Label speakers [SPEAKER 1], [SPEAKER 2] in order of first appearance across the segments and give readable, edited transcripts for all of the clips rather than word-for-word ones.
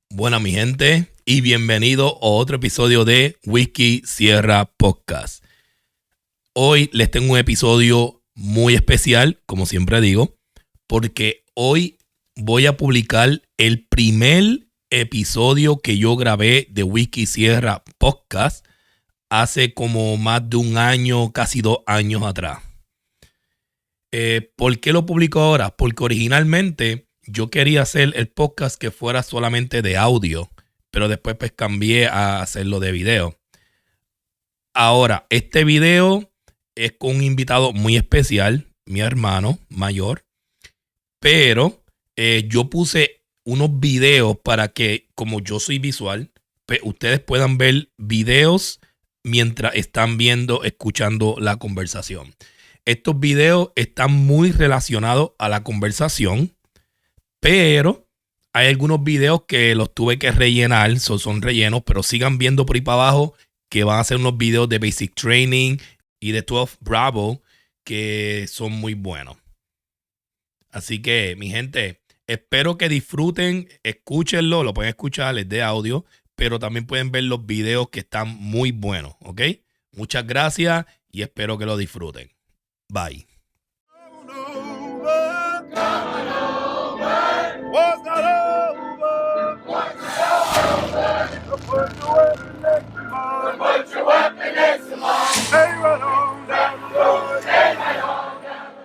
[SPEAKER 1] Buena mi gente y bienvenido a otro episodio de Whisky Sierra Podcast. Hoy les tengo un episodio muy especial, como siempre digo, porque hoy voy a publicar el primer episodio que yo grabé de Whisky Sierra Podcast hace como más de un año, casi 2 años atrás. ¿Por qué lo publico ahora? Porque originalmente yo quería hacer el podcast que fuera solamente de audio, pero después pues cambié a hacerlo de video. Ahora, este video es con un invitado muy especial, mi hermano mayor, pero yo puse unos videos para que, como yo soy visual, pues ustedes puedan ver videos mientras están escuchando la conversación. Estos videos están muy relacionados a la conversación, pero hay algunos videos que los tuve que rellenar, son rellenos, pero sigan viendo por ahí para abajo que van a ser unos videos de Basic Training y de 12 Bravo que son muy buenos. Así que, mi gente, espero que disfruten, escúchenlo, lo pueden escuchar, es de audio, pero también pueden ver los videos que están muy buenos, ¿ok? Muchas gracias y espero que lo disfruten. Bye.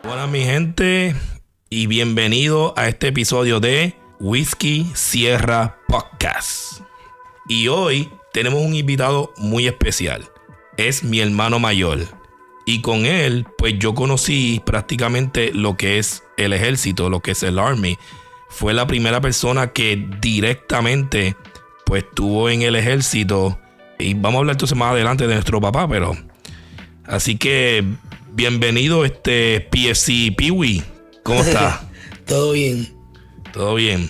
[SPEAKER 1] Hola mi gente y bienvenido a este episodio de Whisky Sierra Podcast. Y hoy tenemos un invitado muy especial. Es mi hermano mayor. Y con él, pues yo conocí prácticamente lo que es el ejército, lo que es el Army. Fue la primera persona que directamente pues estuvo en el ejército. Y vamos a hablar entonces más adelante de nuestro papá, pero... Así que bienvenido PFC Peewee. ¿Cómo está?
[SPEAKER 2] Todo bien.
[SPEAKER 1] Todo bien.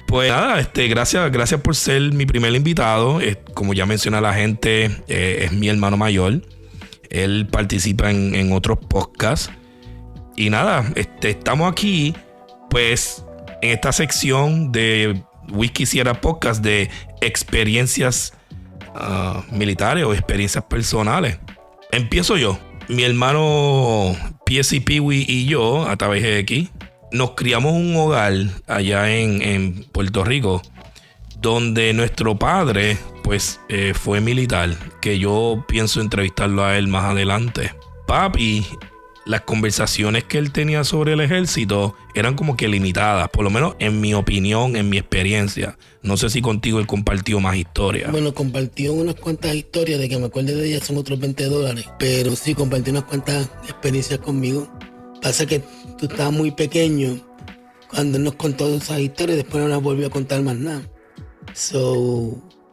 [SPEAKER 1] Pues nada, gracias por ser mi primer invitado. Como ya menciona la gente, es mi hermano mayor. Él participa en otros podcasts. Y nada, estamos aquí, pues, en esta sección de Whisky Sierra Podcast de experiencias militares o experiencias personales. Empiezo yo. Mi hermano PFC Peewee y yo, a través de aquí, nos criamos en un hogar allá en Puerto Rico, donde nuestro padre, pues, fue militar, que yo pienso entrevistarlo a él más adelante. Papi, las conversaciones que él tenía sobre el ejército eran como que limitadas, por lo menos en mi opinión, en mi experiencia. No sé si contigo él compartió más historias.
[SPEAKER 2] Bueno, compartió unas cuantas historias, de que me acuerdo de ellas son otros $20, pero sí compartió unas cuantas experiencias conmigo. Pasa que tú estabas muy pequeño cuando él nos contó esas historias, después no las volvió a contar más nada.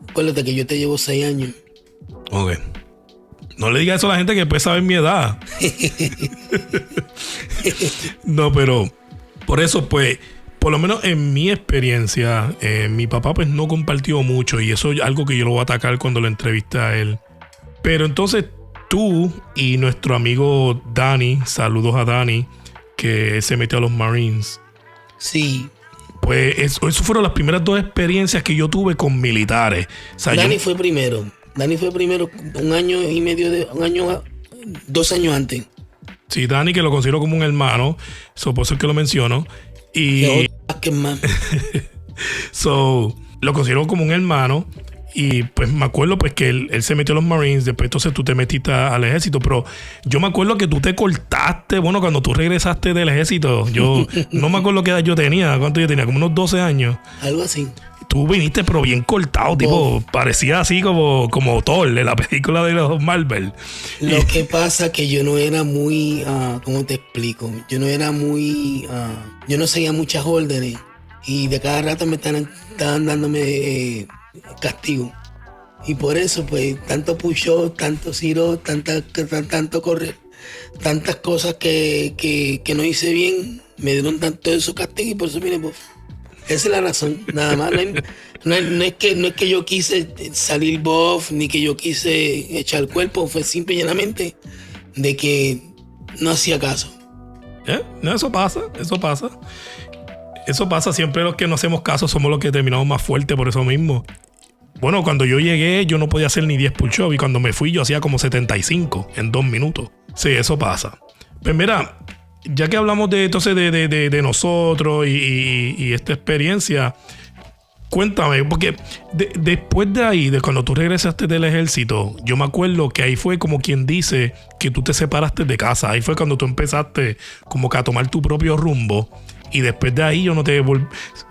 [SPEAKER 2] Acuérdate que yo te llevo 6 años.
[SPEAKER 1] Ok. No le digas eso a la gente que puede saber mi edad. No, pero por eso, pues, por lo menos en mi experiencia, mi papá pues no compartió mucho, y eso es algo que yo lo voy a atacar cuando lo entreviste a él. Pero entonces tú y nuestro amigo Dani, saludos a Dani, que se metió a los Marines.
[SPEAKER 2] Sí.
[SPEAKER 1] Pues eso fueron las primeras 2 experiencias que yo tuve con militares. O sea,
[SPEAKER 2] Dani fue primero 1 año y medio, 2 años antes.
[SPEAKER 1] Sí, Dani, que lo considero como un hermano, por eso es que lo menciono. Y
[SPEAKER 2] que más.
[SPEAKER 1] lo considero como un hermano. Y pues me acuerdo pues que él se metió a los Marines. Después entonces tú te metiste al ejército. Pero yo me acuerdo que tú te cortaste. Bueno, cuando tú regresaste del ejército, yo no me acuerdo qué edad yo tenía. ¿Cuánto yo tenía? Como unos 12 años.
[SPEAKER 2] Algo así.
[SPEAKER 1] Tú viniste pero bien cortado, tipo, parecía así como Thor de la película de los Marvel.
[SPEAKER 2] Lo que pasa que yo no era muy, ¿cómo te explico? Yo no era muy, yo no seguía muchas órdenes, y de cada rato me estaban dándome castigo. Y por eso, pues, tanto push-up, tanto zero, tanto correr, tantas cosas que no hice bien, me dieron tanto de esos castigos, y por eso vine, pues. Esa es la razón, nada más. No es que yo quise salir buff, ni que yo quise echar el cuerpo. Fue simple y llanamente de que no hacía caso.
[SPEAKER 1] No, eso pasa.
[SPEAKER 3] Eso pasa, siempre los que no hacemos caso somos los que terminamos más fuertes por eso mismo. Bueno, cuando yo llegué yo no podía hacer ni 10 push-ups y cuando me fui yo hacía como 75 en 2 minutos. Sí, eso pasa. Pues mira, ya que hablamos de entonces de nosotros y esta experiencia, cuéntame, porque después de ahí, de cuando tú regresaste del ejército, yo me acuerdo que ahí fue como quien dice que tú te separaste de casa. Ahí fue cuando tú empezaste como que a tomar tu propio rumbo. Y después de ahí yo no te volví...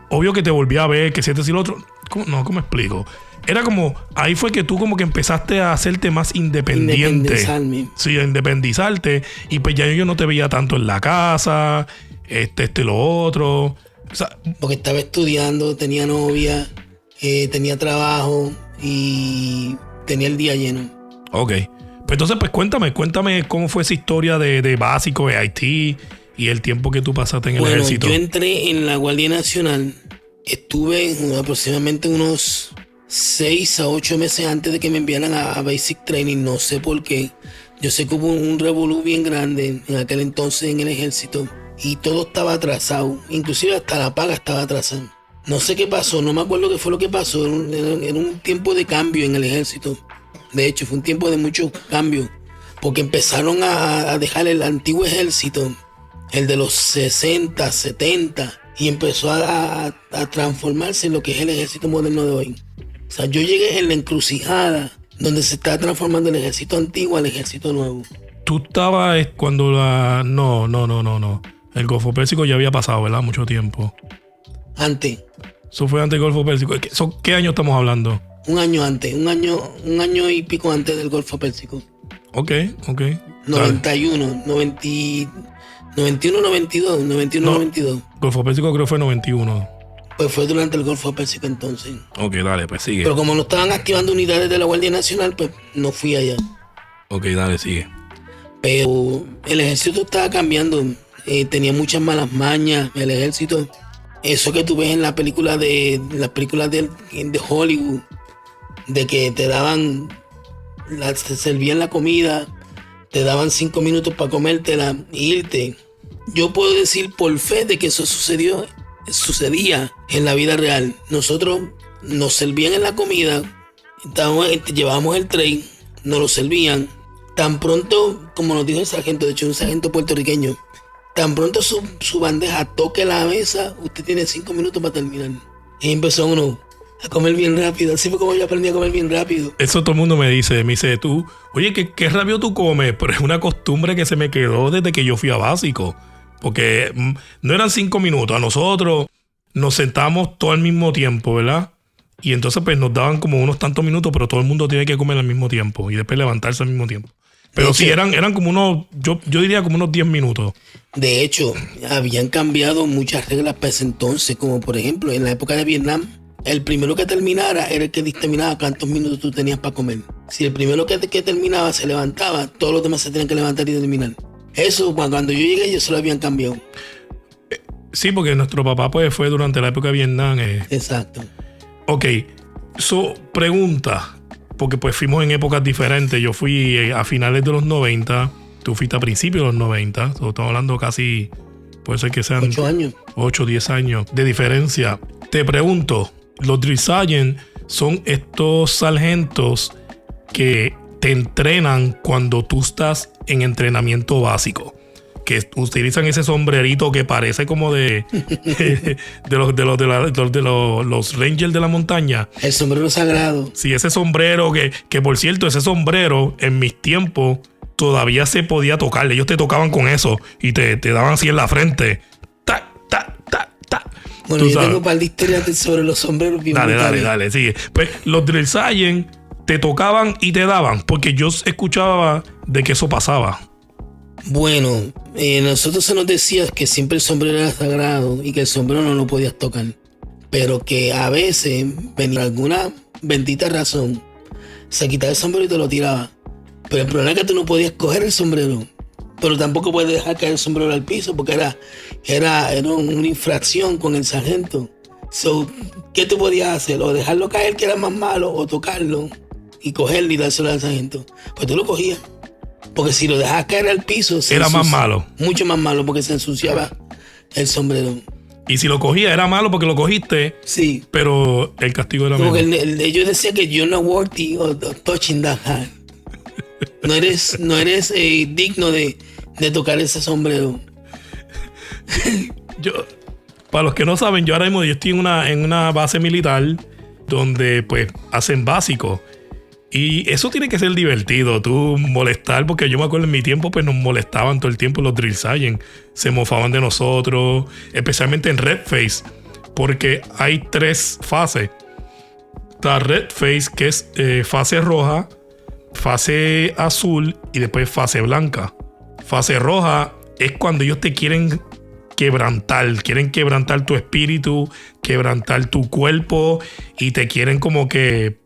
[SPEAKER 3] Obvio que te volví a ver, que si este y lo otro... ¿Cómo explico? Era como... Ahí fue que tú como que empezaste a hacerte más independiente. Sí, a independizarte. Y pues ya yo no te veía tanto en la casa, lo otro. O sea,
[SPEAKER 2] porque estaba estudiando, tenía novia, tenía trabajo y tenía el día lleno.
[SPEAKER 3] Ok. Pues entonces, pues cuéntame cómo fue esa historia de básico de Haití y el tiempo que tú pasaste en el ejército.
[SPEAKER 2] Yo entré en la Guardia Nacional. Estuve aproximadamente unos 6 a 8 meses antes de que me enviaran a Basic Training. No sé por qué. Yo sé que hubo un revolú bien grande en aquel entonces en el ejército. Y todo estaba atrasado. Inclusive hasta la paga estaba atrasada. No sé qué pasó. No me acuerdo qué fue lo que pasó. Era un tiempo de cambio en el ejército. De hecho, fue un tiempo de mucho cambio. Porque empezaron a dejar el antiguo ejército, el de los 60, 70, y empezó a transformarse en lo que es el ejército moderno de hoy. O sea, yo llegué en la encrucijada donde se está transformando el ejército antiguo al ejército nuevo.
[SPEAKER 3] Tú estabas cuando No. El Golfo Pérsico ya había pasado, ¿verdad? Mucho tiempo.
[SPEAKER 2] Antes.
[SPEAKER 3] Eso fue antes del Golfo Pérsico. ¿Qué año estamos hablando?
[SPEAKER 2] Un año antes, un año y pico antes del Golfo Pérsico.
[SPEAKER 3] Ok.
[SPEAKER 2] 91, 92.
[SPEAKER 3] Golfo Pérsico creo que fue 91.
[SPEAKER 2] Pues fue durante el Golfo Pérsico entonces.
[SPEAKER 3] Ok, dale, pues sigue.
[SPEAKER 2] Pero como no estaban activando unidades de la Guardia Nacional, pues no fui allá.
[SPEAKER 3] Ok, dale, sigue.
[SPEAKER 2] Pero el ejército estaba cambiando. Tenía muchas malas mañas el ejército. Eso que tú ves en las películas de Hollywood, de que te daban, te servían la comida, te daban 5 minutos para comértela e irte. Yo puedo decir por fe de que eso sucedía en la vida real. Nosotros nos servían en la comida, llevábamos el tray, nos lo servían. Tan pronto, como nos dijo el sargento, de hecho un sargento puertorriqueño, tan pronto su bandeja toque la mesa, usted tiene 5 minutos para terminar. Y empezó uno a comer bien rápido. Así fue como yo aprendí a comer bien rápido.
[SPEAKER 3] Eso todo el mundo me dice tú, oye, ¿qué rápido tú comes? Pero es una costumbre que se me quedó desde que yo fui a básico. Porque no eran 5 minutos. A nosotros nos sentamos todo al mismo tiempo, ¿verdad? Y entonces pues nos daban como unos tantos minutos, pero todo el mundo tiene que comer al mismo tiempo y después levantarse al mismo tiempo. Pero sí, eran como unos, yo diría como unos 10 minutos.
[SPEAKER 2] De hecho, habían cambiado muchas reglas para ese entonces, como por ejemplo, en la época de Vietnam, el primero que terminara era el que determinaba cuántos minutos tú tenías para comer. Si el primero que terminaba se levantaba, todos los demás se tenían que levantar y terminar. Eso, cuando yo llegué, ellos se lo habían cambiado.
[SPEAKER 3] Sí, porque nuestro papá pues fue durante la época de Vietnam.
[SPEAKER 2] Exacto.
[SPEAKER 3] Ok, pregunta, porque pues fuimos en épocas diferentes. Yo fui a finales de los 90, tú fuiste a principios de los 90. Estamos hablando casi, puede ser que sean
[SPEAKER 2] 8 años.
[SPEAKER 3] 8, 10 años de diferencia. Te pregunto, los Drill Sergeant son estos sargentos que te entrenan cuando tú estás en entrenamiento básico, que utilizan ese sombrerito que parece como de los Rangers de la montaña.
[SPEAKER 2] El sombrero sagrado.
[SPEAKER 3] Sí, ese sombrero que por cierto, ese sombrero en mis tiempos todavía se podía tocar. Ellos te tocaban con eso y te daban así en la frente. Ta, ta, ta, ta.
[SPEAKER 2] Bueno, yo tengo un par de historias sobre los sombreros bien brutales.
[SPEAKER 3] Dale, sigue. Pues los Drill Sergeant te tocaban y te daban, porque yo escuchaba de que eso pasaba.
[SPEAKER 2] Bueno, nosotros se nos decía que siempre el sombrero era sagrado y que el sombrero no lo podías tocar. Pero que a veces, por alguna bendita razón, se quitaba el sombrero y te lo tiraba. Pero el problema es que tú no podías coger el sombrero. Pero tampoco puedes dejar caer el sombrero al piso porque era una infracción con el sargento. So, ¿qué tú podías hacer? O dejarlo caer, que era más malo, o tocarlo y cogerlo y dárselo al sargento. Pues tú lo cogías. Porque si lo dejabas caer al piso...
[SPEAKER 3] Era más malo.
[SPEAKER 2] Mucho más malo porque se ensuciaba el sombrero.
[SPEAKER 3] Y si lo cogía era malo porque lo cogiste,
[SPEAKER 2] Sí.
[SPEAKER 3] pero el castigo era
[SPEAKER 2] Porque
[SPEAKER 3] menos.
[SPEAKER 2] ellos decían que you're not worthy of touching that hat. No eres digno de tocar ese sombrero.
[SPEAKER 3] Para los que no saben, yo ahora mismo yo estoy en una base militar donde pues hacen básico. Y eso tiene que ser divertido, tú molestar, porque yo me acuerdo en mi tiempo pues nos molestaban todo el tiempo los drill sergeant. Se mofaban de nosotros, especialmente en Red Face, porque hay 3 fases. Está Red Face, que es fase roja, fase azul y después fase blanca. Fase roja es cuando ellos te quieren quebrantar tu espíritu, quebrantar tu cuerpo y te quieren como que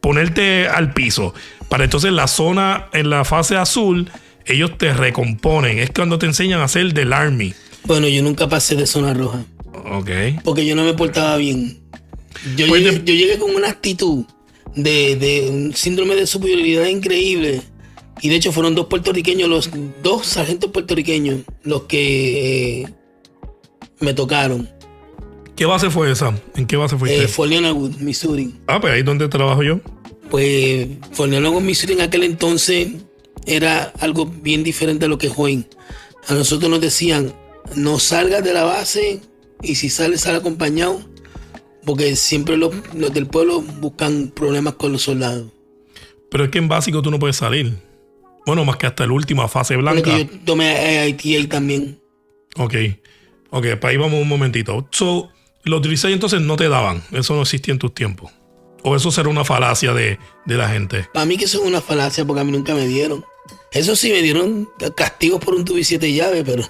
[SPEAKER 3] ponerte al piso. Para entonces la zona en la fase azul, ellos te recomponen. Es cuando te enseñan a hacer del Army.
[SPEAKER 2] Bueno, yo nunca pasé de zona roja.
[SPEAKER 3] Ok.
[SPEAKER 2] Porque yo no me portaba bien. Yo
[SPEAKER 3] Pues
[SPEAKER 2] llegué con una actitud de un síndrome de superioridad increíble. Y de hecho fueron 2 puertorriqueños, los 2 sargentos puertorriqueños, los que me tocaron.
[SPEAKER 3] ¿Qué base fue esa? ¿En qué base fuiste?
[SPEAKER 2] Fort Leonard Wood, Missouri.
[SPEAKER 3] Pues ahí es donde trabajo yo.
[SPEAKER 2] Pues Fort Leonard Wood, Missouri en aquel entonces era algo bien diferente a lo que es hoy. A nosotros nos decían, no salgas de la base y si sales, sal acompañado, porque siempre los del pueblo buscan problemas con los soldados.
[SPEAKER 3] Pero es que en básico tú no puedes salir. Bueno, más que hasta la última fase blanca.
[SPEAKER 2] Porque yo tomé ITA también.
[SPEAKER 3] Ok, para ahí vamos un momentito. So, los drill sergeant entonces no te daban. Eso no existía en tus tiempos. O eso será una falacia de la gente.
[SPEAKER 2] Para mí que eso es una falacia porque a mí nunca me dieron. Eso sí, me dieron castigos por un tubo y 7 llaves, pero...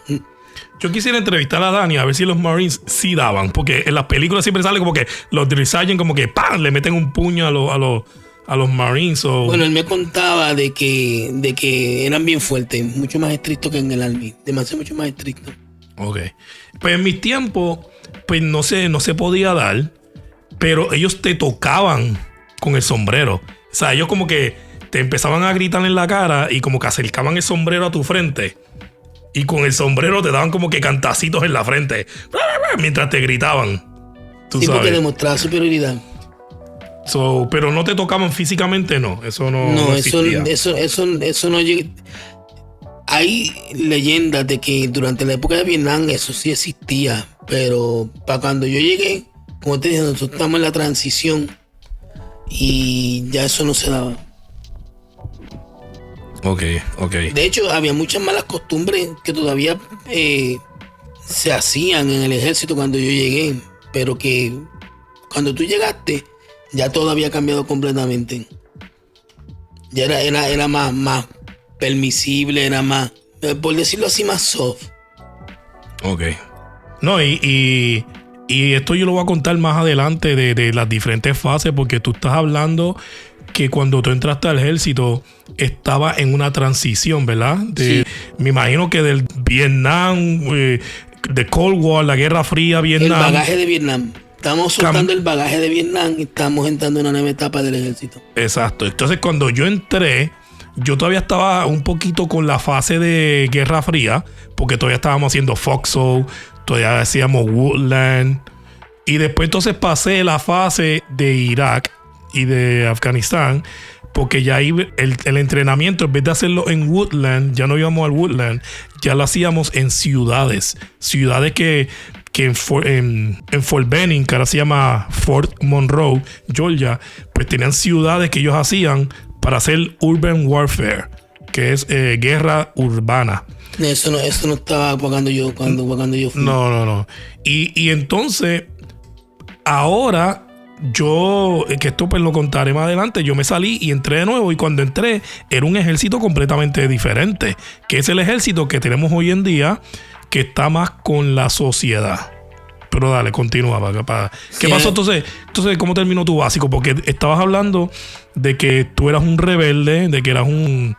[SPEAKER 3] Yo quisiera entrevistar a Dani a ver si los Marines sí daban. Porque en las películas siempre sale como que los drill sergeant como que ¡pam! Le meten un puño a los Marines.
[SPEAKER 2] Bueno, él me contaba de que eran bien fuertes, mucho más estrictos que en el Army. Demasiado mucho más estrictos.
[SPEAKER 3] Ok. Pues en mis tiempos, pues no se podía dar, pero ellos te tocaban con el sombrero. O sea, ellos como que te empezaban a gritar en la cara y como que acercaban el sombrero a tu frente. Y con el sombrero te daban como que cantacitos en la frente mientras te gritaban. Tú
[SPEAKER 2] Sí,
[SPEAKER 3] sabes.
[SPEAKER 2] porque demostraba superioridad.
[SPEAKER 3] Pero no te tocaban físicamente, no. Eso no existía.
[SPEAKER 2] Eso no llega. Hay leyendas de que durante la época de Vietnam eso sí existía, pero para cuando yo llegué, como te dije, nosotros estamos en la transición y ya eso no se daba.
[SPEAKER 3] Ok.
[SPEAKER 2] De hecho, había muchas malas costumbres que todavía se hacían en el ejército cuando yo llegué, pero que cuando tú llegaste ya todo había cambiado completamente. Ya era más permisible, era más, por decirlo así, más soft.
[SPEAKER 3] Ok. No, y esto yo lo voy a contar más adelante de las diferentes fases, porque tú estás hablando que cuando tú entraste al ejército estaba en una transición, ¿verdad?
[SPEAKER 2] Sí.
[SPEAKER 3] Me imagino que del Vietnam, de Cold War, la Guerra Fría, Vietnam.
[SPEAKER 2] El bagaje de Vietnam. Estamos soltando el bagaje de Vietnam y estamos entrando en una nueva etapa del ejército.
[SPEAKER 3] Exacto. Entonces cuando yo entré, yo todavía estaba un poquito con la fase de Guerra Fría, porque todavía estábamos haciendo Foxhole, todavía hacíamos Woodland. Y después entonces pasé la fase de Irak y de Afganistán, porque ya ahí el entrenamiento, en vez de hacerlo en Woodland, ya no íbamos al Woodland, ya lo hacíamos en ciudades que en Fort Benning, que ahora se llama Fort Monroe, Georgia, pues tenían ciudades que ellos hacían para hacer urban warfare, que es guerra urbana.
[SPEAKER 2] Eso no estaba cuando yo fui.
[SPEAKER 3] No. Y entonces, ahora que esto pues lo contaré más adelante, yo me salí y entré de nuevo, y cuando entré era un ejército completamente diferente, que es el ejército que tenemos hoy en día, que está más con la sociedad. Pero dale, continúa. ¿Qué pasó entonces? ¿Cómo terminó tu básico? Porque estabas hablando de que tú eras un rebelde, de que eras un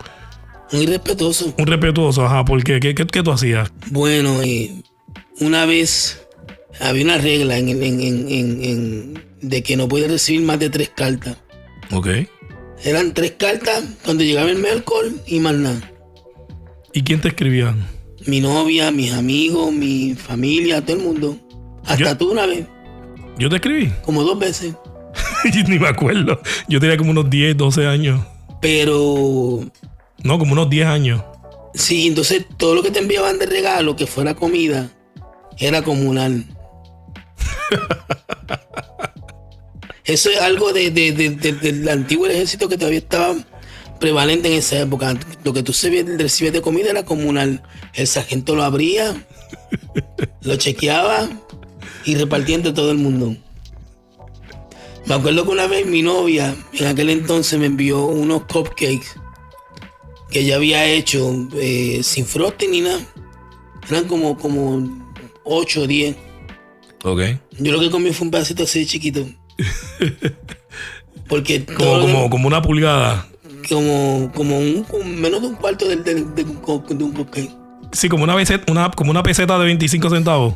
[SPEAKER 2] irrespetuoso.
[SPEAKER 3] Un respetuoso, ajá. ¿Por qué? ¿Qué tú hacías?
[SPEAKER 2] Bueno, una vez había una regla de que no podías recibir más de 3 cartas.
[SPEAKER 3] Ok.
[SPEAKER 2] Eran 3 cartas cuando llegaba el mail call y más nada.
[SPEAKER 3] ¿Y quién te escribía?
[SPEAKER 2] Mi novia, mis amigos, mi familia, todo el mundo. Hasta tú una vez.
[SPEAKER 3] Yo te escribí.
[SPEAKER 2] Como 2 veces.
[SPEAKER 3] Ni me acuerdo. Yo tenía como unos 10, 12 años.
[SPEAKER 2] Pero...
[SPEAKER 3] No, como unos 10 años.
[SPEAKER 2] Sí, entonces todo lo que te enviaban de regalo, que fuera comida, era comunal. Eso es algo del antiguo ejército que todavía estaba prevalente en esa época. Lo que tú recibías de comida era comunal. El sargento lo abría, lo chequeaba y repartía entre todo el mundo. Me acuerdo que una vez mi novia, en aquel entonces, me envió unos cupcakes que ella había hecho sin frosting ni nada. Eran como 8 o 10.
[SPEAKER 1] Ok.
[SPEAKER 2] Yo lo que comí fue un pedacito así de chiquito. Porque
[SPEAKER 3] Como una pulgada.
[SPEAKER 2] como menos de un cuarto de un cupcake.
[SPEAKER 3] Sí, como una peseta de 25 centavos.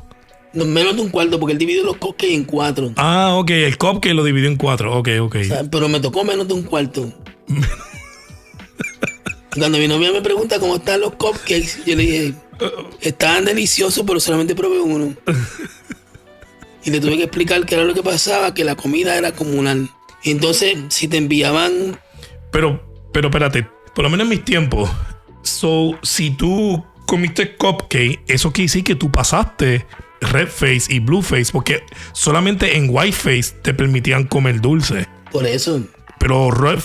[SPEAKER 2] No, menos de un cuarto, porque él dividió los cupcakes en 4.
[SPEAKER 3] Ah, ok. El cupcake lo dividió en 4. Ok.
[SPEAKER 2] O sea, pero me tocó menos de un cuarto. Cuando mi novia me pregunta cómo están los cupcakes, yo le dije, estaban deliciosos, pero solamente probé uno. Y le tuve que explicar qué era lo que pasaba, que la comida era comunal. Y entonces, si te enviaban...
[SPEAKER 3] Pero espérate, por lo menos en mis tiempos, si tú comiste cupcake, eso quiere decir que tú pasaste red face y blue face, porque solamente en white face te permitían comer dulce.
[SPEAKER 2] Por eso.
[SPEAKER 3] Pero red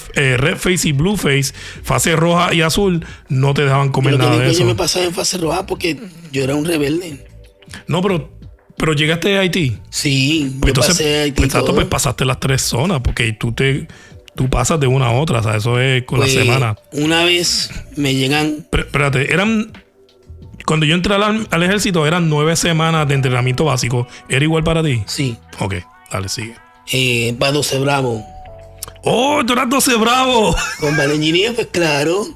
[SPEAKER 3] face y blue face, fase roja y azul, no te dejaban comer nada de eso.
[SPEAKER 2] Yo me pasaba en fase roja porque yo era un rebelde.
[SPEAKER 3] No, pero llegaste a Haití.
[SPEAKER 2] Sí,
[SPEAKER 3] Pues
[SPEAKER 2] yo
[SPEAKER 3] entonces,
[SPEAKER 2] pasé a Haití.
[SPEAKER 3] pues exacto, pues pasaste las 3 zonas, porque tú pasas de una a otra, o sea, eso es con la semana.
[SPEAKER 2] Una vez me llegan...
[SPEAKER 3] Espérate, cuando yo entré al ejército, eran 9 semanas de entrenamiento básico. ¿Era igual para ti?
[SPEAKER 2] Sí.
[SPEAKER 3] Ok, dale, sigue.
[SPEAKER 2] Para 12 Bravo.
[SPEAKER 3] ¡Oh, tú eras 12 Bravo!
[SPEAKER 2] Con Valenginia, pues claro.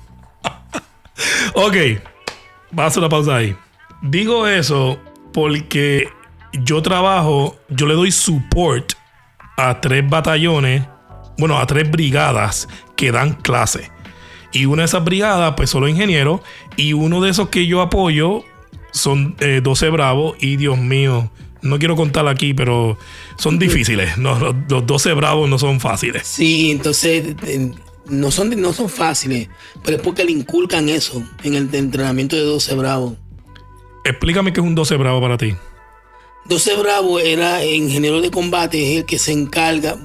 [SPEAKER 3] Ok, vas a hacer una pausa ahí. Digo eso porque yo le doy support a 3 batallones, bueno, a 3 brigadas que dan clase. Y una de esas brigadas, pues son los ingenieros. Y uno de esos que yo apoyo son 12 Bravos. Y Dios mío, no quiero contar aquí, pero son difíciles. No, los 12 Bravos no son fáciles.
[SPEAKER 2] Sí, entonces no son fáciles. Pero es porque le inculcan eso en el entrenamiento de 12 Bravos.
[SPEAKER 3] Explícame qué es un 12 Bravo para ti.
[SPEAKER 2] 12 Bravo era ingeniero de combate, es el que se encarga.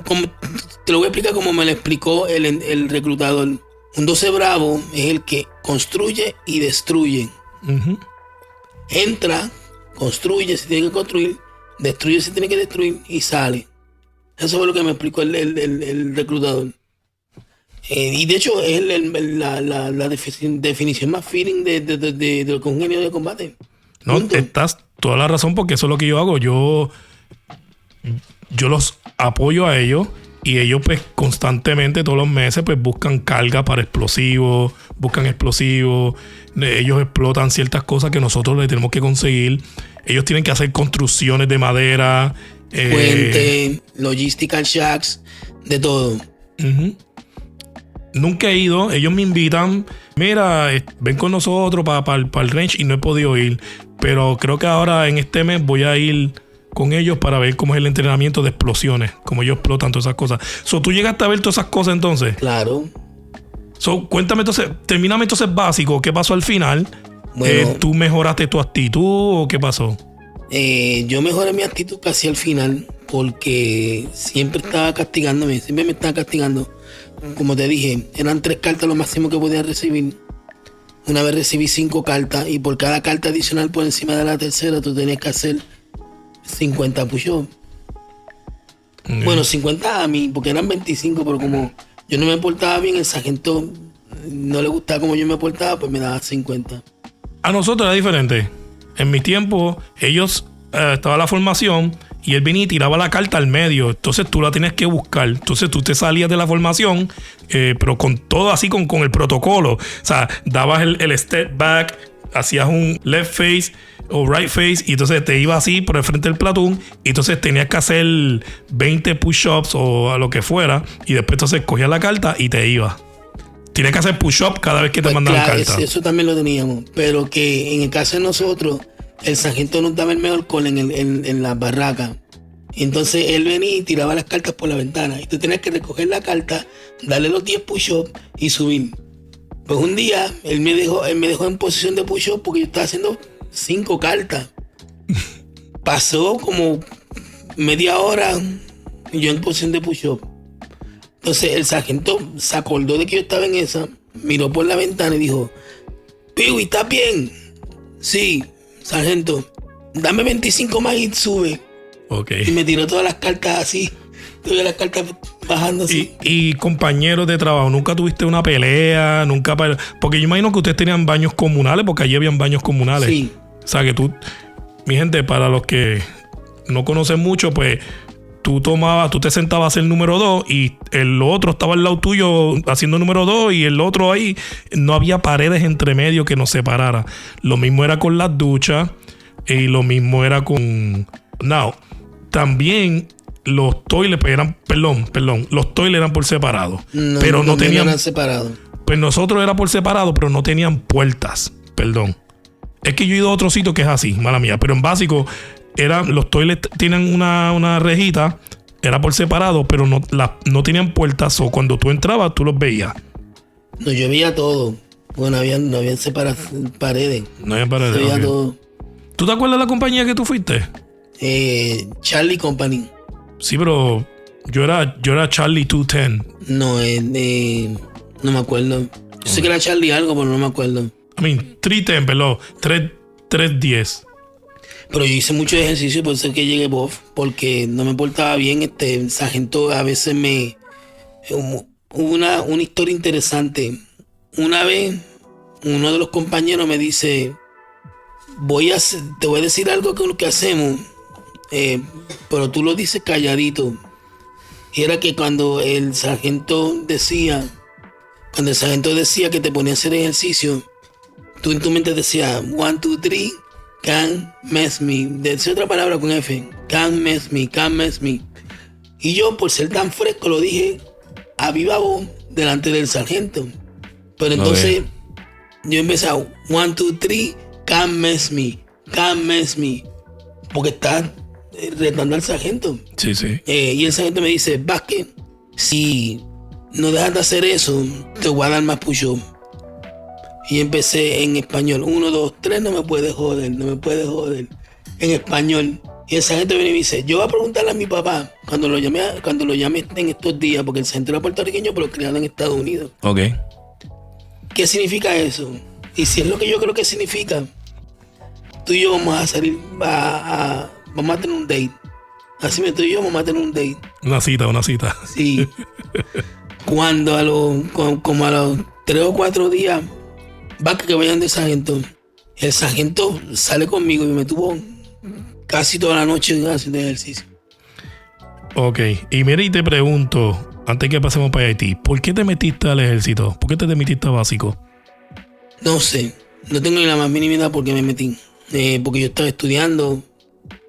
[SPEAKER 2] Te lo voy a explicar como me lo explicó el reclutador. Un 12 Bravo es el que construye y destruye.
[SPEAKER 3] Uh-huh.
[SPEAKER 2] Entra, construye si tiene que construir, destruye si tiene que destruir y sale. Eso fue lo que me explicó el reclutador. Y de hecho es la definición más feeling de lo que es un ingeniero de combate.
[SPEAKER 3] No,
[SPEAKER 2] Punto.
[SPEAKER 3] estás toda la razón, porque eso es lo que yo hago. Yo los apoyo a ellos. Y ellos pues constantemente todos los meses pues buscan carga para explosivos, ellos explotan ciertas cosas que nosotros les tenemos que conseguir. Ellos tienen que hacer construcciones de madera,
[SPEAKER 2] puente, logistical shacks, de todo.
[SPEAKER 3] Uh-huh. Nunca he ido, ellos me invitan, mira, ven con nosotros para el range, y no he podido ir, pero creo que ahora en este mes voy a ir con ellos para ver cómo es el entrenamiento de explosiones, cómo ellos explotan todas esas cosas. ¿Tú llegaste a ver todas esas cosas entonces?
[SPEAKER 2] Claro.
[SPEAKER 3] Cuéntame entonces, termíname entonces básico, ¿qué pasó al final?
[SPEAKER 2] Bueno,
[SPEAKER 3] ¿Tú mejoraste tu actitud o qué pasó?
[SPEAKER 2] Yo mejoré mi actitud casi al final porque siempre estaba castigándome, siempre me estaba castigando. Como te dije, eran 3 cartas lo máximo que podía recibir. Una vez recibí 5 cartas y por cada carta adicional por encima de la tercera tú tenías que hacer 50 push-ups.
[SPEAKER 3] Okay.
[SPEAKER 2] Bueno, 50 a mí, porque eran 25, pero como yo no me portaba bien, el sargento no le gustaba como yo me portaba, pues me daba 50.
[SPEAKER 3] A nosotros era diferente. En mi tiempo, ellos estaba la formación y él venía y tiraba la carta al medio. Entonces tú la tienes que buscar. Entonces tú te salías de la formación, pero con todo así, con el protocolo. O sea, dabas el step back, hacías un left face o right face, y entonces te iba así por el frente del platoon, y entonces tenías que hacer 20 push-ups o a lo que fuera, y después entonces cogías la carta y te ibas. Tienes que hacer push-up cada vez que te mandaban
[SPEAKER 2] claro,
[SPEAKER 3] carta.
[SPEAKER 2] eso también lo teníamos, pero que en el caso de nosotros el sargento nos daba el mejor alcohol en la barraca. Entonces él venía y tiraba las cartas por la ventana. Y tú tenías que recoger la carta, darle los 10 push-ups y subir. Pues un día él me dejó en posición de push-up porque yo estaba haciendo 5 cartas. Pasó como media hora y yo en posición de push-up. Entonces el sargento se acordó de que yo estaba en esa, miró por la ventana y dijo: Piwi, ¿estás bien? Sí, sargento, dame 25 más y sube.
[SPEAKER 3] Okay.
[SPEAKER 2] Y me tiró todas las cartas así. Tuve las cartas bajando así.
[SPEAKER 3] Y compañeros de trabajo, ¿nunca tuviste una pelea? Nunca. Porque yo imagino que ustedes tenían baños comunales, porque allí habían baños comunales.
[SPEAKER 2] Sí.
[SPEAKER 3] O sea que tú, mi gente, para los que no conocen mucho, pues tú te sentabas a hacer el número 2 y el otro estaba al lado tuyo haciendo número 2 y el otro ahí. No había paredes entre medio que nos separaran. Lo mismo era con las duchas y lo mismo era con... No, también los toilets eran... Perdón. Los toilets eran por separado. Pero no tenían...
[SPEAKER 2] eran separados.
[SPEAKER 3] Pues nosotros era por separado, pero no tenían puertas. Perdón. Es que yo he ido a otro sitio que es así, mala mía. Pero en básico... los toilets tienen una rejita, era por separado, pero no tenían puertas, o cuando tú entrabas tú los veías.
[SPEAKER 2] No, yo veía todo. Bueno, no habían paredes.
[SPEAKER 3] No había paredes.
[SPEAKER 2] Se veía
[SPEAKER 3] Okay.
[SPEAKER 2] todo.
[SPEAKER 3] ¿Tú te acuerdas de la compañía que tú fuiste?
[SPEAKER 2] Charlie Company.
[SPEAKER 3] Sí, pero yo era Charlie 210.
[SPEAKER 2] No, no me acuerdo. Yo sé que era Charlie algo, pero no me acuerdo.
[SPEAKER 3] 310, perdón. 310.
[SPEAKER 2] Pero yo hice mucho ejercicio, por eso es que llegué buff, porque no me portaba bien. El sargento a veces hubo una historia interesante. Una vez, uno de los compañeros me dice: te voy a decir algo que hacemos, pero tú lo dices calladito. Y era que cuando el sargento decía que te ponía a hacer ejercicio, tú en tu mente decías 1, 2, 3. Can't mess me. Decía otra palabra con F. Can't mess me. Y yo, por ser tan fresco, lo dije a viva voz delante del sargento. Pero entonces yo empecé a 1, 2, 3. Can't mess me. Porque está retando al sargento.
[SPEAKER 3] Sí.
[SPEAKER 2] Y el sargento me dice: Vázquez, si no dejas de hacer eso, te voy a dar más push-up. Y empecé en español. 1, 2, 3, no me puedes joder. En español. Y el sargento viene y me dice: yo voy a preguntarle a mi papá cuando lo llame en estos días, porque el sargento era puertorriqueño, pero criado en Estados Unidos.
[SPEAKER 3] Ok.
[SPEAKER 2] ¿Qué significa eso? Y si es lo que yo creo que significa, tú y yo vamos a salir, vamos a tener un date. Así tú y yo vamos a tener un date.
[SPEAKER 3] Una cita.
[SPEAKER 2] Sí. Cuando como a los 3 o 4 días, va que vayan de sargento. El sargento sale conmigo y me tuvo casi toda la noche haciendo ejercicio.
[SPEAKER 3] Ok, y mira, y te pregunto, antes que pasemos para Haití, ¿por qué te metiste al ejército? ¿Por qué te metiste a básico?
[SPEAKER 2] No sé, no tengo ni la más mínima idea por qué me metí. Porque yo estaba estudiando,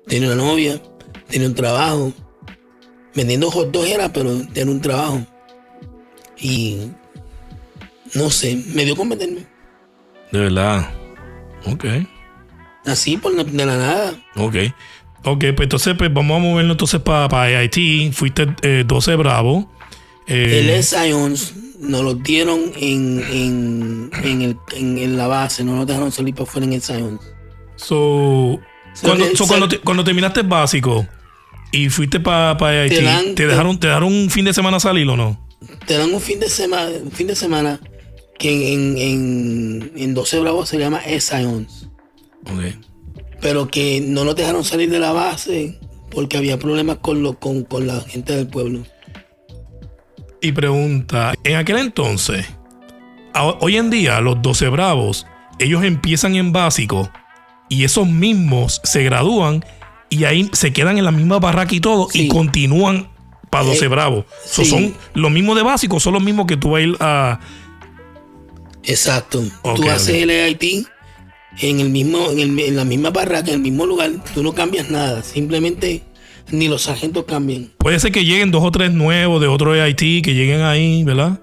[SPEAKER 2] tenía una novia, tenía un trabajo. Vendiendo hot dogs era, pero tenía un trabajo. Y no sé, me dio con meterme.
[SPEAKER 3] De verdad. Ok.
[SPEAKER 2] Así, de la nada.
[SPEAKER 3] Ok, pues entonces vamos a movernos entonces para Haití. Fuiste 12 Bravo.
[SPEAKER 2] El Science nos lo dieron en la base, no nos dejaron salir para afuera en el Science.
[SPEAKER 3] Cuando terminaste el básico y fuiste para Haití, ¿te dejaron un fin de semana salir o no?
[SPEAKER 2] Te dan un fin de semana que en 12 Bravo se llama Science.
[SPEAKER 3] Okay.
[SPEAKER 2] Pero que no nos dejaron salir de la base porque había problemas con la gente del pueblo.
[SPEAKER 3] Y pregunta, en aquel entonces, hoy en día los 12 Bravos, ellos empiezan en básico y esos mismos se gradúan y ahí se quedan en la misma barraca y todo, sí, y continúan para 12 Bravos. Sí. Son los mismos de básico, son los mismos que tú vas a ir a...
[SPEAKER 2] Exacto. Okay, tú haces el AIT en la misma barraca, en el mismo lugar. Tú no cambias nada. Simplemente ni los sargentos cambian.
[SPEAKER 3] Puede ser que lleguen 2 o 3 nuevos de otro AIT que lleguen ahí, ¿verdad?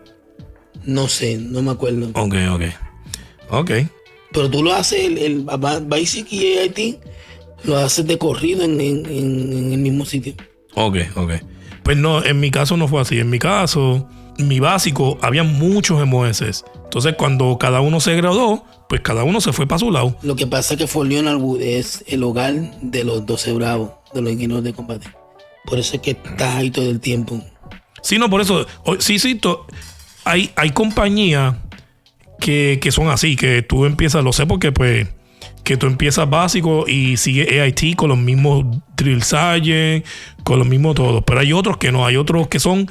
[SPEAKER 2] No sé, no me acuerdo.
[SPEAKER 3] Ok.
[SPEAKER 2] Pero tú lo haces, el Basic y AIT, lo haces de corrido en el mismo sitio.
[SPEAKER 3] Ok. Pues no, en mi caso no fue así. En mi caso, mi básico, había muchos MOS. Entonces, cuando cada uno se graduó, pues cada uno se fue para su lado.
[SPEAKER 2] Lo que pasa es que Fort Leonard Wood es el hogar de los 12 Bravos, de los ingenieros de combate. Por eso es que estás ahí todo el tiempo.
[SPEAKER 3] Sí, no, por eso. Sí, hay compañías que son así, que tú empiezas, lo sé porque pues, que tú empiezas básico y sigues AIT con los mismos drill sergeant, con los mismos todos. Pero hay otros que no, hay otros que son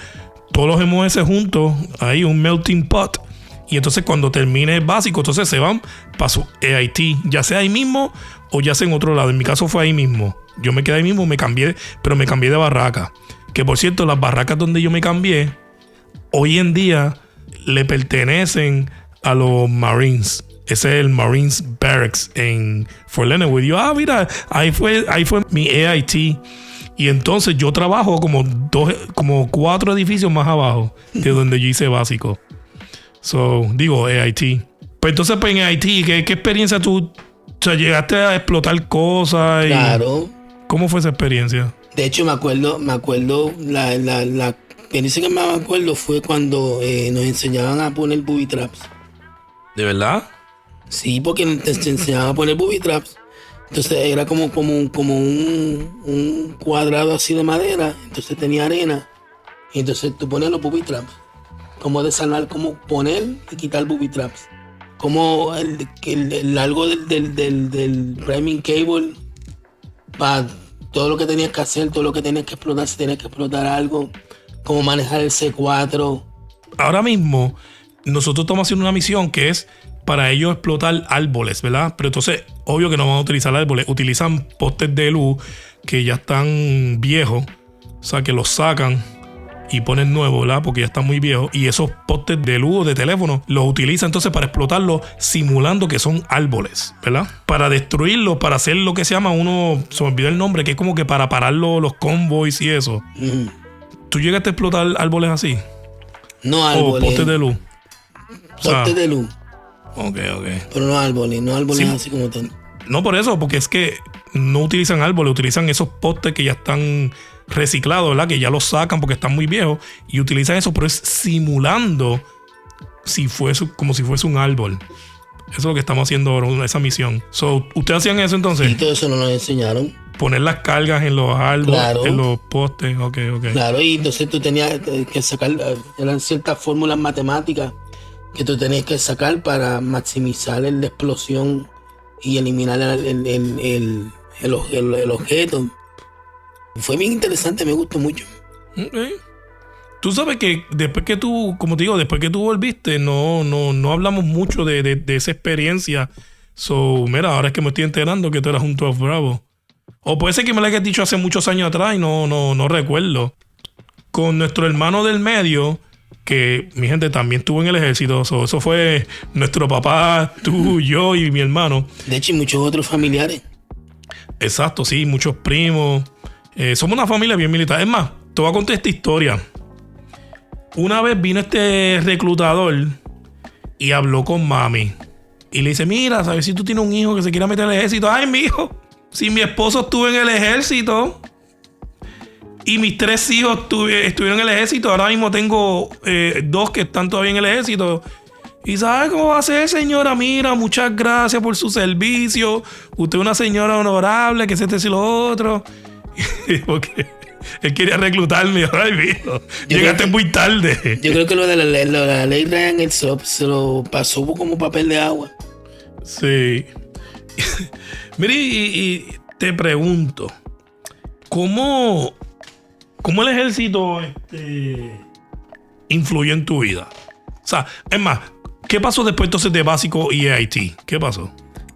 [SPEAKER 3] todos los MOS juntos, hay un melting pot. Y entonces cuando termine el básico, entonces se van para su AIT, ya sea ahí mismo o ya sea en otro lado. En mi caso fue ahí mismo. Yo me quedé ahí mismo, pero me cambié de barraca. Que por cierto, las barracas donde yo me cambié, hoy en día le pertenecen a los Marines. Ese es el Marines Barracks en Fort Leonard Wood. Yo, mira, ahí fue mi AIT. Y entonces yo trabajo como 4 edificios más abajo de donde yo hice básico. Digo AIT. Pues entonces, pues en AIT, ¿qué experiencia tú? O sea, llegaste a explotar cosas.
[SPEAKER 2] Claro.
[SPEAKER 3] ¿Cómo fue esa experiencia?
[SPEAKER 2] De hecho, me acuerdo, la experiencia que más me acuerdo fue cuando nos enseñaban a poner booby traps.
[SPEAKER 3] ¿De verdad?
[SPEAKER 2] Sí, porque te enseñaban a poner booby traps. Entonces era como un cuadrado así de madera. Entonces tenía arena. Y entonces tú pones los booby traps. Cómo desarmar, cómo poner y quitar booby traps. Como el largo del priming cable para todo lo que tenías que hacer, todo lo que tenías que explotar, si tenías que explotar algo, cómo manejar el C4.
[SPEAKER 3] Ahora mismo, nosotros estamos haciendo una misión que es para ellos explotar árboles, ¿verdad? Pero entonces, obvio que no van a utilizar árboles, utilizan postes de luz que ya están viejos, o sea, que los sacan y ponen nuevos, ¿verdad? Porque ya están muy viejos. Y esos postes de luz o de teléfono los utilizan entonces para explotarlos simulando que son árboles, ¿verdad? Para destruirlos, para hacer lo que se llama se me olvidó el nombre, que es como que para parar los convoys y eso. ¿Tú llegaste a explotar árboles así?
[SPEAKER 2] No árboles.
[SPEAKER 3] O postes de luz.
[SPEAKER 2] Postes de luz.
[SPEAKER 3] Ok.
[SPEAKER 2] Pero no árboles sí. Así como tal.
[SPEAKER 3] No por eso, porque es que no utilizan árboles, utilizan esos postes que ya están reciclados, ¿verdad? Que ya los sacan porque están muy viejos y utilizan eso, pero es simulando como si fuese un árbol. Eso es lo que estamos haciendo ahora, esa misión. ¿Ustedes hacían eso entonces?
[SPEAKER 2] Y todo eso no nos enseñaron.
[SPEAKER 3] Poner las cargas en los árboles, claro, en los postes. Ok.
[SPEAKER 2] Claro, y entonces tú tenías que sacar, eran ciertas fórmulas matemáticas que tú tenías que sacar para maximizar la explosión y eliminar el objeto. Fue bien interesante, me gustó mucho.
[SPEAKER 3] Okay. Tú sabes que después que tú, como te digo, después que tú volviste, no hablamos mucho de esa experiencia. Mira, ahora es que me estoy enterando que tú eras un 12 Bravo. O puede ser que me lo hayas dicho hace muchos años atrás y no recuerdo. Con nuestro hermano del medio, que mi gente también estuvo en el ejército. Eso fue nuestro papá, tú, yo y mi hermano.
[SPEAKER 2] De hecho, y muchos otros familiares.
[SPEAKER 3] Exacto, sí, muchos primos. Somos una familia bien militar. Es más, te voy a contar esta historia. Una vez vino este reclutador y habló con mami. Y le dice, mira, ¿sabes si tú tienes un hijo que se quiera meter al ejército? Ay, mi hijo, si mi esposo estuvo en el ejército y mis 3 hijos estuvieron en el ejército, ahora mismo tengo 2 que están todavía en el ejército. ¿Y sabe cómo va a ser, señora? Mira, muchas gracias por su servicio. Usted es una señora honorable, que y lo otro. Porque él quería reclutarme. Ay, mijo, llegaste muy tarde.
[SPEAKER 2] Yo creo que lo de la ley Ryan se lo pasó como papel de agua.
[SPEAKER 3] Sí. Mira, y te pregunto, ¿cómo el ejército influyó en tu vida? O sea, es más, ¿qué pasó después entonces de básico y AIT? ¿Qué pasó?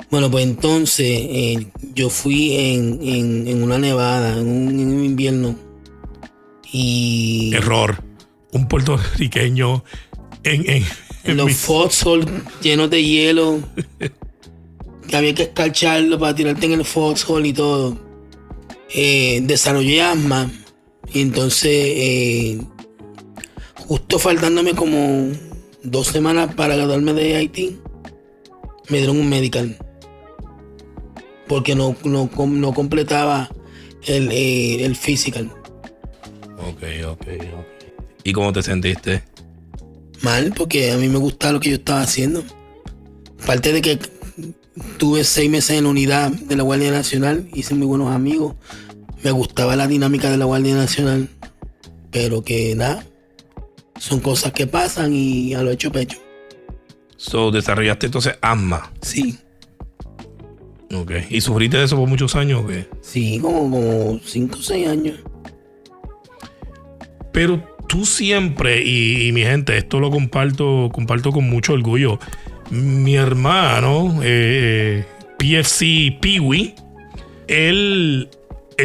[SPEAKER 2] Bueno, pues entonces yo fui en una nevada, en un invierno. Y
[SPEAKER 3] error. Un puertorriqueño en
[SPEAKER 2] los foxholes llenos de hielo. Que había que escarcharlo para tirarte en el foxhole y todo. Desarrollé asma. Y entonces, justo faltándome como 2 semanas para graduarme de AIT, me dieron un medical. Porque no completaba el physical.
[SPEAKER 1] Ok. ¿Y cómo te sentiste?
[SPEAKER 2] Mal, porque a mí me gustaba lo que yo estaba haciendo. Aparte de que tuve 6 meses en la unidad de la Guardia Nacional, hice muy buenos amigos. Me gustaba la dinámica de la Guardia Nacional. Pero que nada, son cosas que pasan y a lo hecho pecho.
[SPEAKER 1] So, ¿desarrollaste entonces asma?
[SPEAKER 2] Sí.
[SPEAKER 1] Ok. ¿Y sufriste de eso por muchos años o qué?
[SPEAKER 2] Sí, como 5 o 6 años.
[SPEAKER 3] Pero tú siempre, y mi gente, esto lo comparto con mucho orgullo. Mi hermano, PFC Peewee, él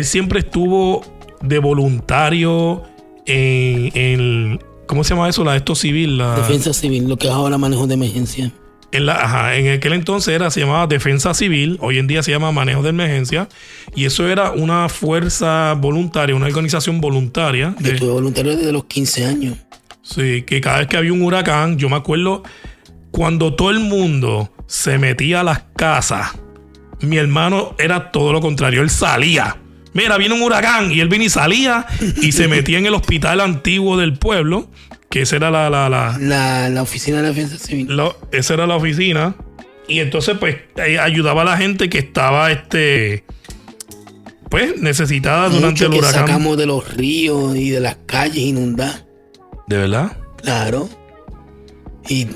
[SPEAKER 3] siempre estuvo de voluntario en ¿cómo se llama eso? La de esto civil.
[SPEAKER 2] Defensa civil, lo que es ahora manejo de emergencia.
[SPEAKER 3] En aquel entonces se llamaba Defensa Civil, hoy en día se llama Manejo de Emergencia, y eso era una fuerza voluntaria, una organización voluntaria.
[SPEAKER 2] Yo estuve voluntario desde los 15 años.
[SPEAKER 3] Sí, que cada vez que había un huracán, yo me acuerdo cuando todo el mundo se metía a las casas, mi hermano era todo lo contrario, él salía. Mira, viene un huracán, y él venía y salía y se metía en el hospital antiguo del pueblo, que esa era
[SPEAKER 2] la oficina de defensa civil.
[SPEAKER 3] Esa era la oficina. Y entonces, pues, ayudaba a la gente que estaba, pues, necesitada durante el huracán.
[SPEAKER 2] Sacamos de los ríos y de las calles inundadas.
[SPEAKER 3] ¿De verdad?
[SPEAKER 2] Claro. Y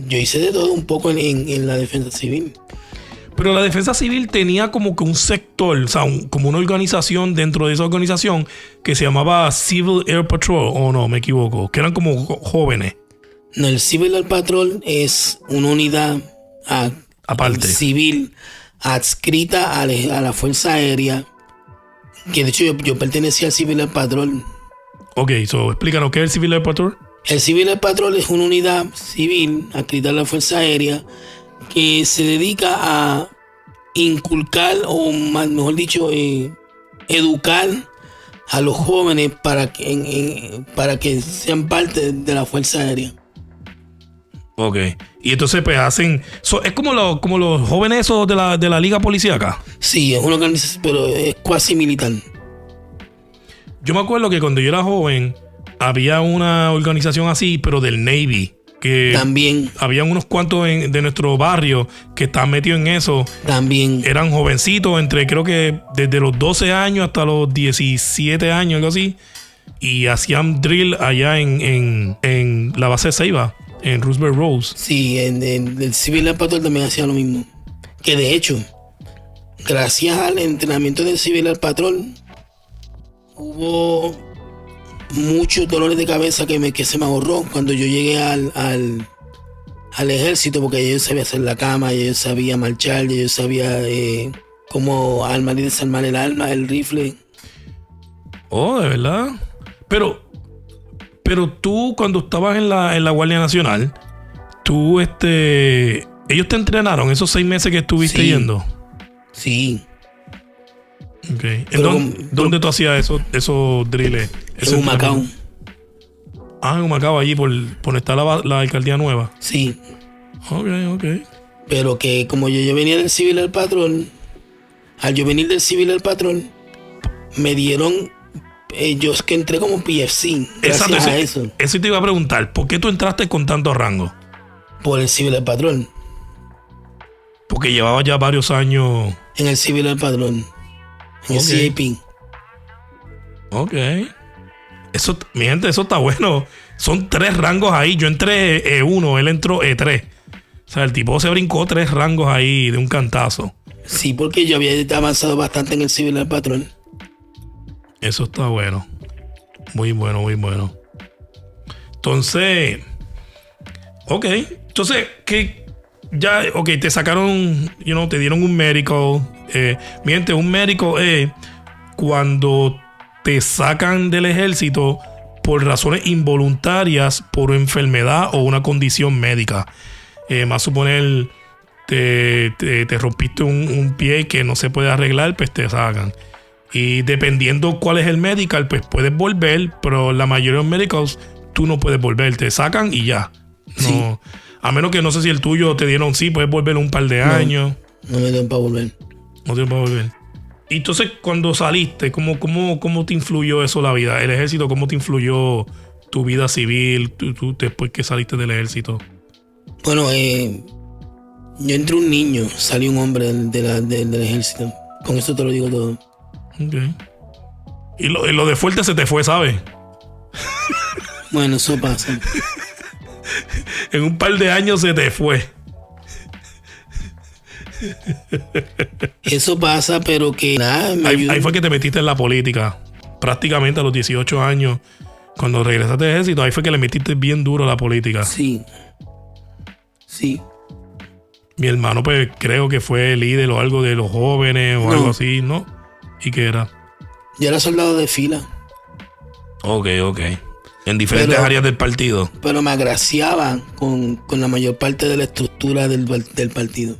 [SPEAKER 2] yo hice de todo un poco en la defensa civil.
[SPEAKER 3] Pero la defensa civil tenía como que un sector, o sea, como una organización dentro de esa organización que se llamaba Civil Air Patrol, o no, me equivoco, que eran como jóvenes.
[SPEAKER 2] No, el Civil Air Patrol es una unidad
[SPEAKER 3] aparte,
[SPEAKER 2] civil adscrita a la Fuerza Aérea, que de hecho yo pertenecía al Civil Air Patrol.
[SPEAKER 3] Ok, explícanos, ¿qué es el Civil Air Patrol?
[SPEAKER 2] El Civil Air Patrol es una unidad civil adscrita a la Fuerza Aérea que se dedica a inculcar, o mejor dicho, educar a los jóvenes para que sean parte de la Fuerza Aérea.
[SPEAKER 3] Ok. Y entonces pues hacen... es como los jóvenes esos de la Liga Policíaca.
[SPEAKER 2] Sí, es una organización, pero es cuasi militar.
[SPEAKER 3] Yo me acuerdo que cuando yo era joven había una organización así, pero del Navy. Que
[SPEAKER 2] también
[SPEAKER 3] habían unos cuantos de nuestro barrio que estaban metidos en eso.
[SPEAKER 2] También
[SPEAKER 3] eran jovencitos, creo que desde los 12 años hasta los 17 años, algo así. Y hacían drill allá en la base de Ceiba, en Roosevelt Rose.
[SPEAKER 2] Sí, en el Civil Air Patrol también hacía lo mismo. Que de hecho, gracias al entrenamiento del Civil Air Patrol, hubo muchos dolores de cabeza que se me ahorró cuando yo llegué al ejército, porque yo sabía hacer la cama, yo sabía marchar, yo sabía cómo armar y desarmar el rifle.
[SPEAKER 3] Oh, ¿de verdad? Pero tú, cuando estabas en la Guardia Nacional, tú, ellos te entrenaron esos 6 meses que estuviste yendo.
[SPEAKER 2] Sí.
[SPEAKER 3] Okay. ¿Dónde tú hacías esos drills?
[SPEAKER 2] En Humacao.
[SPEAKER 3] En Humacao, allí por estar la alcaldía nueva.
[SPEAKER 2] Sí.
[SPEAKER 3] Ok.
[SPEAKER 2] Pero que como yo venía del Civil Air Patrol, al yo venir del Civil Air Patrol, me dieron... yo es que entré como PFC. Gracias a eso.
[SPEAKER 3] Eso te iba a preguntar. ¿Por qué tú entraste con tanto rango?
[SPEAKER 2] Por el Civil Air Patrol.
[SPEAKER 3] Porque llevaba ya varios años...
[SPEAKER 2] En el Civil Air Patrol. En el CIP.
[SPEAKER 3] Ok. Eso, mi gente, eso está bueno. Son 3 rangos ahí. Yo entré E1, él entró E3. O sea, el tipo se brincó 3 rangos ahí de un cantazo.
[SPEAKER 2] Sí, porque yo había avanzado bastante en el Civil Air Patrol.
[SPEAKER 3] Eso está bueno. Muy bueno, muy bueno. Entonces, ok. Entonces, ¿qué? Ya, ok, te sacaron, te dieron un medical. Mi gente, un medical es cuando te sacan del ejército por razones involuntarias, por enfermedad o una condición médica. Más suponer, te rompiste un pie que no se puede arreglar, pues te sacan. Y dependiendo cuál es el medical, pues puedes volver, pero la mayoría de los medicals tú no puedes volver, te sacan y ya.
[SPEAKER 2] Sí.
[SPEAKER 3] No. A menos que no sé si el tuyo te dieron, sí, puedes volver un par de años.
[SPEAKER 2] No me dieron para volver.
[SPEAKER 3] No te para volver. Y entonces, cuando saliste, ¿cómo te influyó eso la vida? El ejército, ¿cómo te influyó tu vida civil tú después que saliste del ejército?
[SPEAKER 2] Bueno, yo entré un niño, salí un hombre del ejército. Con eso te lo digo todo.
[SPEAKER 3] Ok. Y lo de fuerte se te fue, ¿sabes?
[SPEAKER 2] Bueno, eso pasa.
[SPEAKER 3] En un par de años se te fue.
[SPEAKER 2] Eso pasa, pero que nada, me ayudó.
[SPEAKER 3] Ahí fue que te metiste en la política. Prácticamente a los 18 años, cuando regresaste del ejército, ahí fue que le metiste bien duro a la política.
[SPEAKER 2] Sí.
[SPEAKER 3] Mi hermano, pues creo que fue líder o algo de los jóvenes o algo así, ¿no? ¿Y qué era?
[SPEAKER 2] Yo era soldado de fila.
[SPEAKER 3] Ok. En diferentes áreas del partido.
[SPEAKER 2] Pero me agraciaba con la mayor parte de la estructura del partido.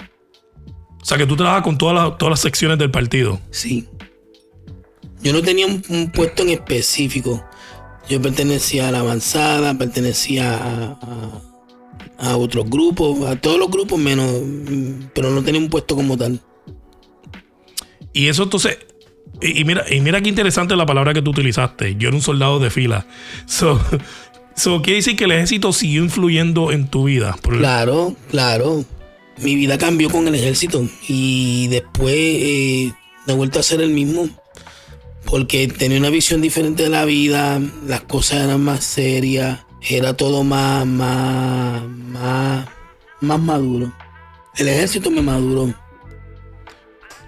[SPEAKER 3] O sea, que tú trabajas con todas las secciones del partido.
[SPEAKER 2] Sí. Yo no tenía un puesto en específico. Yo pertenecía a la avanzada, pertenecía a otros grupos, a todos los grupos menos, pero no tenía un puesto como tal.
[SPEAKER 3] Y eso entonces, y mira qué interesante la palabra que tú utilizaste. Yo era un soldado de fila. So quiere decir que el ejército siguió influyendo en tu vida.
[SPEAKER 2] Claro. Mi vida cambió con el ejército y después he vuelto a ser el mismo. Porque tenía una visión diferente de la vida, las cosas eran más serias, era todo más maduro. El ejército me maduró.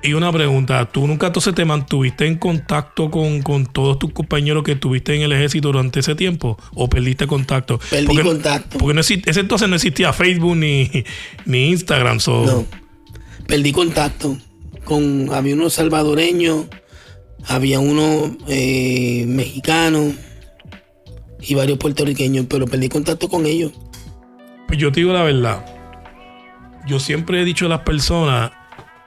[SPEAKER 3] Y una pregunta, ¿tú nunca entonces te mantuviste en contacto con todos tus compañeros que tuviste en el ejército durante ese tiempo? ¿O perdiste contacto?
[SPEAKER 2] Perdí contacto.
[SPEAKER 3] Porque ese entonces no existía Facebook ni Instagram.
[SPEAKER 2] No, perdí contacto. Había unos salvadoreños, había unos mexicanos y varios puertorriqueños, pero perdí contacto con ellos.
[SPEAKER 3] Pues yo te digo la verdad. Yo siempre he dicho a las personas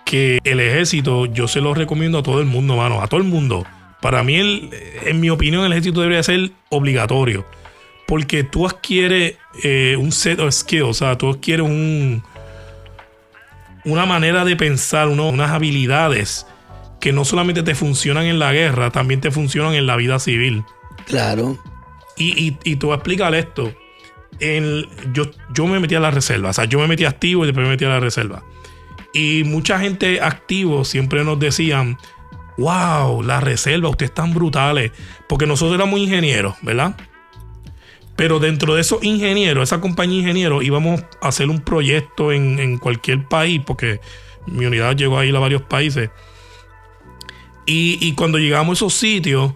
[SPEAKER 3] que el ejército, yo se lo recomiendo a todo el mundo, mano, a todo el mundo. Para mí, en mi opinión, el ejército debería ser obligatorio. Porque tú adquieres un set of skills, o sea, tú adquieres una manera de pensar, unas habilidades que no solamente te funcionan en la guerra, también te funcionan en la vida civil.
[SPEAKER 2] Claro.
[SPEAKER 3] Y te voy a explicar esto. Yo me metí a la reserva, o sea, yo me metí activo y después me metí a la reserva. Y mucha gente activo siempre nos decían, wow, la reserva, ustedes están brutales. Porque nosotros éramos ingenieros, ¿verdad? Pero dentro de esos ingenieros, esa compañía de ingenieros, íbamos a hacer un proyecto en cualquier país, porque mi unidad llegó a ir a varios países. Y cuando llegamos a esos sitios,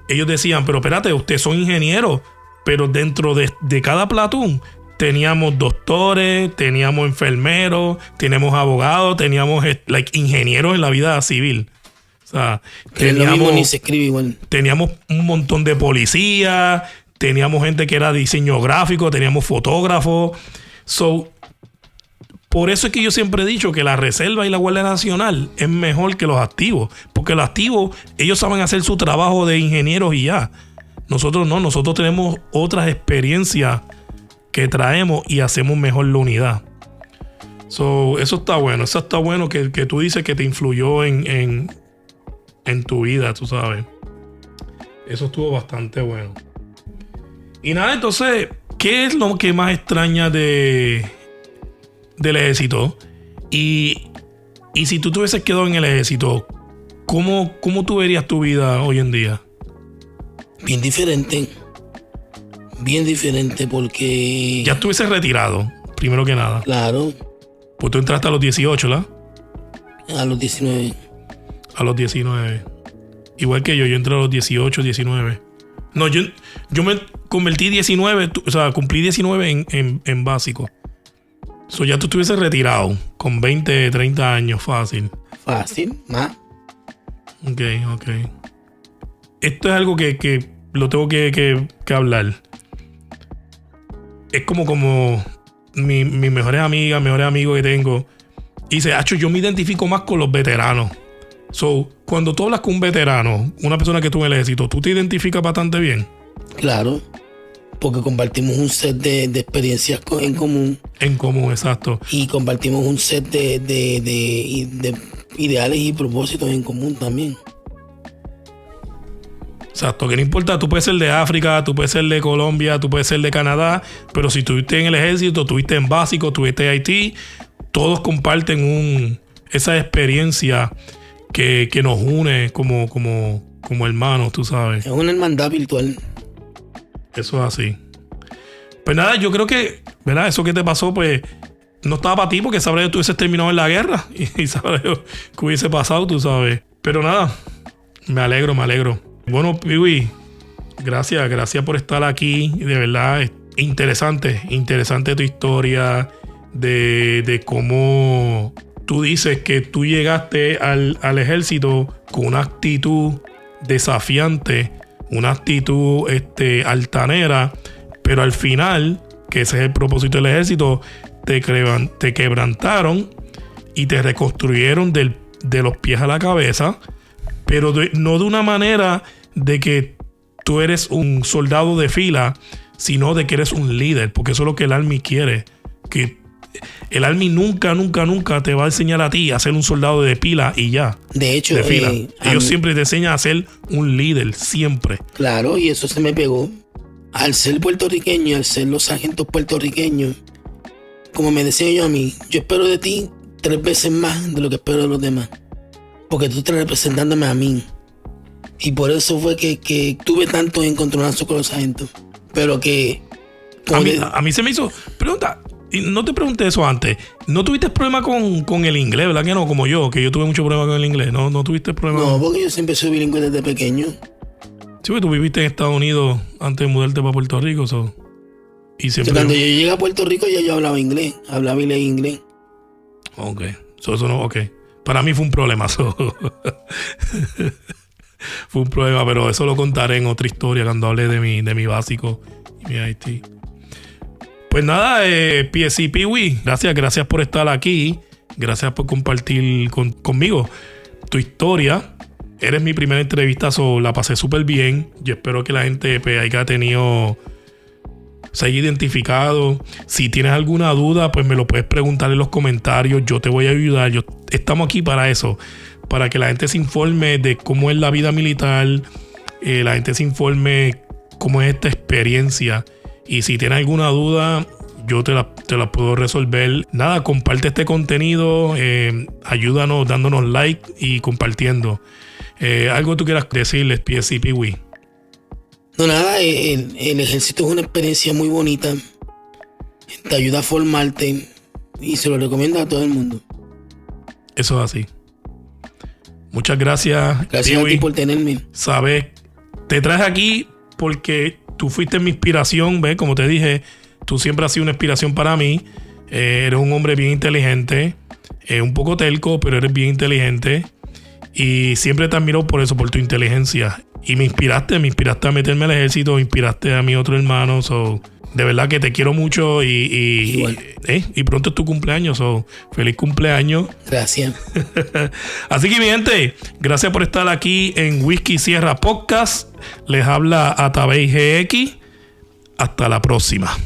[SPEAKER 3] ellos decían, pero espérate, ustedes son ingenieros, pero dentro de cada platón teníamos doctores, teníamos enfermeros, teníamos abogados, teníamos ingenieros en la vida civil. O sea,
[SPEAKER 2] lo mismo ni se escribe igual.
[SPEAKER 3] Teníamos un montón de policías, teníamos gente que era diseño gráfico, teníamos fotógrafos. Por eso es que yo siempre he dicho que la Reserva y la Guardia Nacional es mejor que los activos. Porque los activos, ellos saben hacer su trabajo de ingenieros y ya. Nosotros no, nosotros tenemos otras experiencias que traemos y hacemos mejor la unidad. Eso está bueno. Eso está bueno que tú dices que te influyó en tu vida, tú sabes. Eso estuvo bastante bueno. Y nada, entonces, ¿qué es lo que más extraña del ejército? Y si tú te hubieses quedado en el ejército, ¿cómo tú verías tu vida hoy en día?
[SPEAKER 2] Bien diferente. Bien diferente porque...
[SPEAKER 3] Ya estuvieses retirado, primero que nada.
[SPEAKER 2] Claro.
[SPEAKER 3] Pues tú entraste a los 18, ¿verdad?
[SPEAKER 2] A los 19.
[SPEAKER 3] A los 19. Igual que yo entré a los 18, 19. No, yo me convertí 19, o sea, cumplí 19 en básico. Ya tú estuvieses retirado con 20, 30 años, fácil.
[SPEAKER 2] Fácil, más.
[SPEAKER 3] Ok. Esto es algo que lo tengo que hablar. Es como mis mejores amigas, mejores amigos que tengo. Y dice, yo me identifico más con los veteranos. Cuando tú hablas con un veterano, una persona que estuvo en el ejército, ¿tú te identificas bastante bien?
[SPEAKER 2] Claro. porque compartimos un set de experiencias en común.
[SPEAKER 3] En común, exacto.
[SPEAKER 2] Y compartimos un set de ideales y propósitos en común también.
[SPEAKER 3] Exacto, que no importa, tú puedes ser de África, tú puedes ser de Colombia, tú puedes ser de Canadá, pero si estuviste en el ejército, estuviste en básico, estuviste en Haití, todos comparten esa experiencia que nos une como hermanos, tú sabes.
[SPEAKER 2] Es una hermandad virtual.
[SPEAKER 3] Eso es así. Pues nada, yo creo que, ¿verdad? Eso que te pasó, pues, no estaba para ti porque sabrás que tú hubieses terminado en la guerra y sabrás que hubiese pasado, tú sabes. Pero nada, me alegro. Bueno, Piwi, gracias por estar aquí. De verdad, es interesante tu historia de cómo tú dices que tú llegaste al ejército con una actitud desafiante, una actitud altanera, pero al final, que ese es el propósito del ejército, te quebrantaron y te reconstruyeron de los pies a la cabeza, pero no de una manera de que tú eres un soldado de fila, sino de que eres un líder, porque eso es lo que el Army quiere. Que el Army nunca te va a enseñar a ti a ser un soldado de pila y ya.
[SPEAKER 2] De hecho,
[SPEAKER 3] de fila. Ellos siempre te enseñan a ser un líder, siempre.
[SPEAKER 2] Claro, y eso se me pegó. Al ser puertorriqueño, al ser los sargentos puertorriqueños, como me decía yo a mí, yo espero de ti 3 veces más de lo que espero de los demás. Porque tú estás representándome a mí. Y por eso fue que tuve tantos encontronazos con los sargentos. Pero que...
[SPEAKER 3] A mí se me hizo... Pregunta, no te pregunté eso antes. ¿No tuviste problema con el inglés, verdad que no? Como yo, que yo tuve mucho problema con el inglés. ¿No tuviste problema?
[SPEAKER 2] No, porque yo siempre soy bilingüe desde pequeño.
[SPEAKER 3] Sí, porque tú viviste en Estados Unidos antes de mudarte para Puerto Rico. Y siempre...
[SPEAKER 2] Cuando yo llegué a Puerto Rico ya yo hablaba inglés. Hablaba y leía inglés.
[SPEAKER 3] Ok. Eso no... Ok. Para mí fue un problema. Fue un problema, pero eso lo contaré en otra historia cuando hable de mi básico y mi IT. Pues nada, PSC Piwi, gracias por estar aquí. Gracias por compartir conmigo tu historia. Eres mi primera entrevista, la pasé súper bien. Yo espero que la gente haya se haya identificado. Si tienes alguna duda, pues me lo puedes preguntar en los comentarios. Yo te voy a ayudar. Estamos aquí para eso, para que la gente se informe de cómo es la vida militar, la gente se informe cómo es esta experiencia. Y si tienes alguna duda, yo te la puedo resolver. Nada, comparte este contenido, ayúdanos dándonos like y compartiendo. Algo tú quieras decirles, PSC Piwi.
[SPEAKER 2] No, nada, el ejército es una experiencia muy bonita. Te ayuda a formarte y se lo recomiendo a todo el mundo.
[SPEAKER 3] Eso es así. Muchas gracias.
[SPEAKER 2] Gracias Piwi, a ti por tenerme.
[SPEAKER 3] Sabes, te traje aquí porque tú fuiste mi inspiración, ¿ves? Como te dije, tú siempre has sido una inspiración para mí. Eres un hombre bien inteligente, un poco terco, pero eres bien inteligente. Y siempre te admiro por eso, por tu inteligencia. Y me inspiraste a meterme al ejército, me inspiraste a mi otro hermano. De verdad que te quiero mucho y pronto es tu cumpleaños. Feliz cumpleaños.
[SPEAKER 2] Gracias.
[SPEAKER 3] Así que mi gente, gracias por estar aquí en Whisky Sierra Podcast. Les habla Atabey GX. Hasta la próxima.